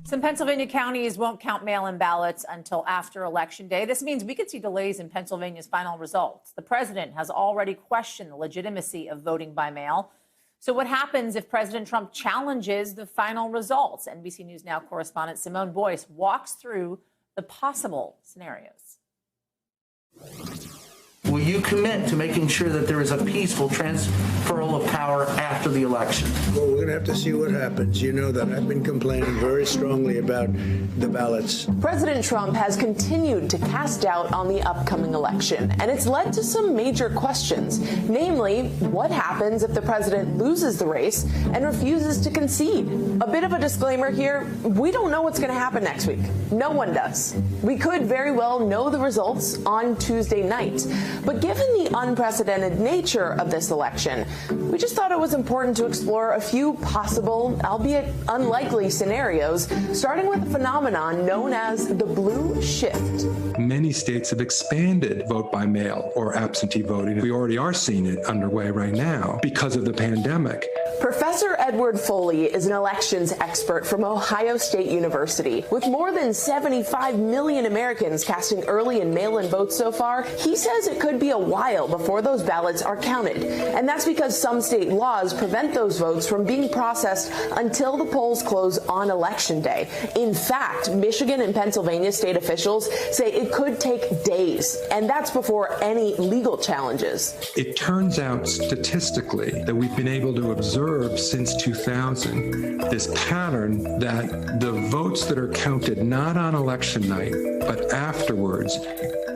Some Pennsylvania counties won't count mail-in ballots until after Election Day. This means we could see delays in Pennsylvania's final results. The president has already questioned the legitimacy of voting by mail. So what happens if President Trump challenges the final results? NBC News Now correspondent Simone Boyce walks through the possible scenarios. Will you commit to making sure that there is a peaceful transferal of power after the election? Well, we're going to have to see what happens. You know that I've been complaining very strongly about the ballots. President Trump has continued to cast doubt on the upcoming election, and it's led to some major questions. Namely, what happens if the president loses the race and refuses to concede? A bit of a disclaimer here, we don't know what's going to happen next week. No one does. We could very well know the results on Tuesday night. But given the unprecedented nature of this election, we just thought it was important to explore a few possible, albeit unlikely, scenarios, starting with a phenomenon known as the blue shift. Many states have expanded vote by mail or absentee voting. We already are seeing it underway right now because of the pandemic. Professor Edward Foley is an elections expert from Ohio State University. With more than 75 million Americans casting early and mail-in votes so far, he says it could be a while before those ballots are counted. And that's because some state laws prevent those votes from being processed until the polls close on Election Day. In fact, Michigan and Pennsylvania state officials say it could take days, and that's before any legal challenges. It turns out statistically that we've been able to observe since 2000 this pattern that the votes that are counted not on election night but afterwards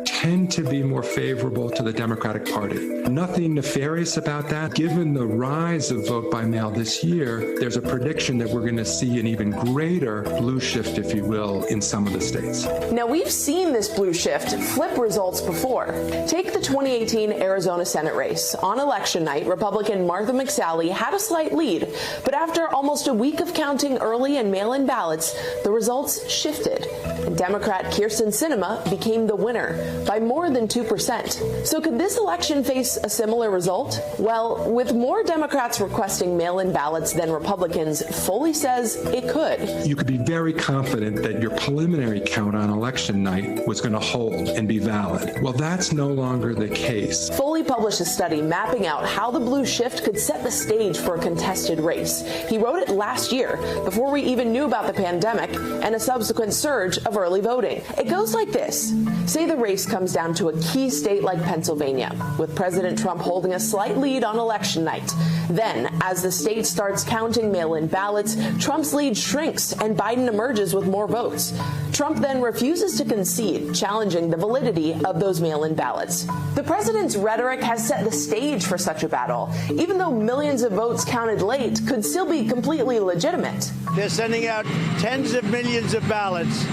tend to be more favorable to the Democratic Party. Nothing nefarious about that. Given the rise of vote by mail this year, there's a prediction that we're going to see an even greater blue shift, if you will, in some of the states. Now, we've seen this blue shift flip results before. Take the 2018 Arizona Senate race. On election night, Republican Martha McSally had a slight lead, but after almost a week of counting early and mail-in ballots, the results shifted, and Democrat Kyrsten Sinema became the winner by more than 2%. So could this election face a similar result? Well, with more Democrats requesting mail-in ballots than Republicans, Foley says it could. You could be very confident that your preliminary count on election night was going to hold and be valid. Well, that's no longer the case. Foley published a study mapping out how the blue shift could set the stage for a contested race. He wrote it last year, before we even knew about the pandemic and a subsequent surge of early voting. It goes like this. Say the race comes down to a key state like Pennsylvania, with President Trump holding a slight lead on election night. Then, as the state starts counting mail-in ballots, Trump's lead shrinks and Biden emerges with more votes. Trump then refuses to concede, challenging the validity of those mail-in ballots. The president's rhetoric has set the stage for such a battle, even though millions of votes counted late could still be completely legitimate. They're sending out tens of millions of ballots,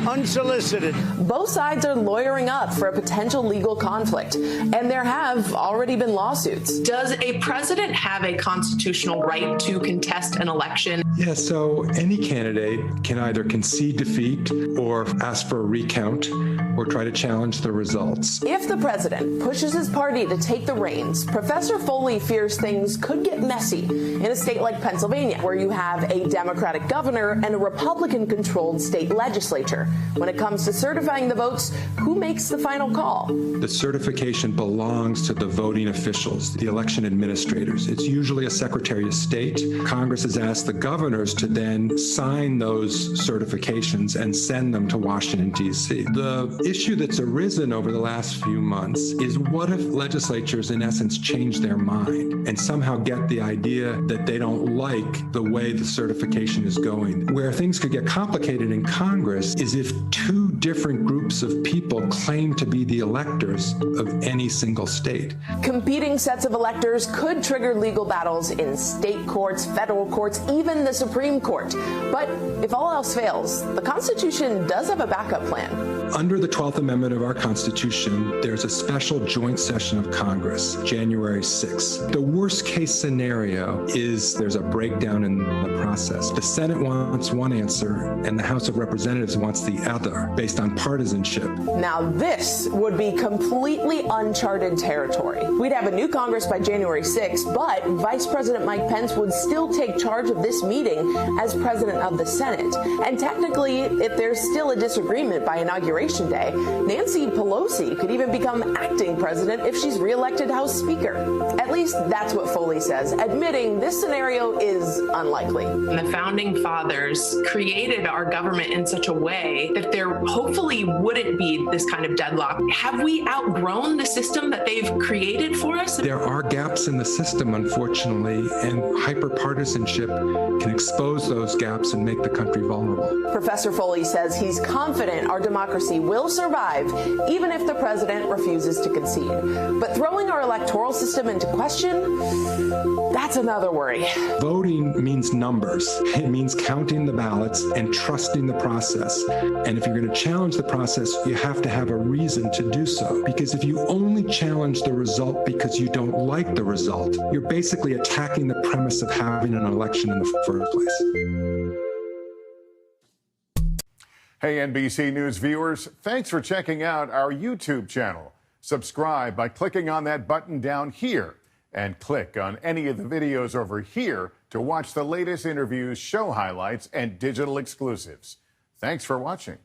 unsolicited. Both sides are lawyering up for a potential legal conflict, and there have already been lawsuits. Does a president have a constitutional right to contest an election? Yeah, so any candidate can either concede defeat or ask for a recount or try to challenge the results. If the president pushes his party to take the reins, Professor Foley fears things could get messy in a state like Pennsylvania, where you have a Democratic governor and a Republican-controlled state legislature. When it comes to certifying the votes, who makes the final call? The certification belongs to the voting officials, the election administrators. It's usually a Secretary of State. Congress has asked the governors to then sign those certifications and send them to Washington, D.C. The issue that's arisen over the last few months is what if legislatures, in essence, change their mind and somehow get the idea that they don't like the way the certification is going. Where things could get complicated in Congress is if two different groups of people claim to be the electors of any single state. Competing sets of electors could trigger legal battles in state courts, federal courts, even the Supreme Court. But if all else fails, the Constitution does have a backup plan. Under the 12th Amendment of our Constitution, there's a special joint session of Congress, January 6th. The worst case scenario is there's a breakdown in the process. The Senate wants one answer and the House of Representatives wants the other, based on partisanship. Now, this would be completely uncharted territory. We'd have a new Congress by January 6th, but Vice President Mike Pence would still take charge of this meeting as president of the Senate. And technically, if there's still a disagreement by Inauguration Day, Nancy Pelosi could even become acting president if she's reelected House Speaker. At least that's what Foley says, admitting this scenario is unlikely. The founding fathers created our government in such a way that there hopefully wouldn't be this kind of deadlock. Have we outgrown the system that they've created for us? There are gaps in the system, unfortunately, and hyperpartisanship can expose those gaps and make the country vulnerable. Professor Foley says he's confident our democracy will survive even if the president refuses to concede. But throwing our electoral system into question, that's another worry. Voting means numbers. It means counting the ballots and trusting the process. And if you're going to challenge the process, you have to have a reason to do so. Because if you only challenge the result because you don't like the result, you're basically attacking the premise of having an election in the first place. Hey, NBC News viewers, thanks for checking out our YouTube channel. Subscribe by clicking on that button down here and click on any of the videos over here to watch the latest interviews, show highlights, and digital exclusives. Thanks for watching.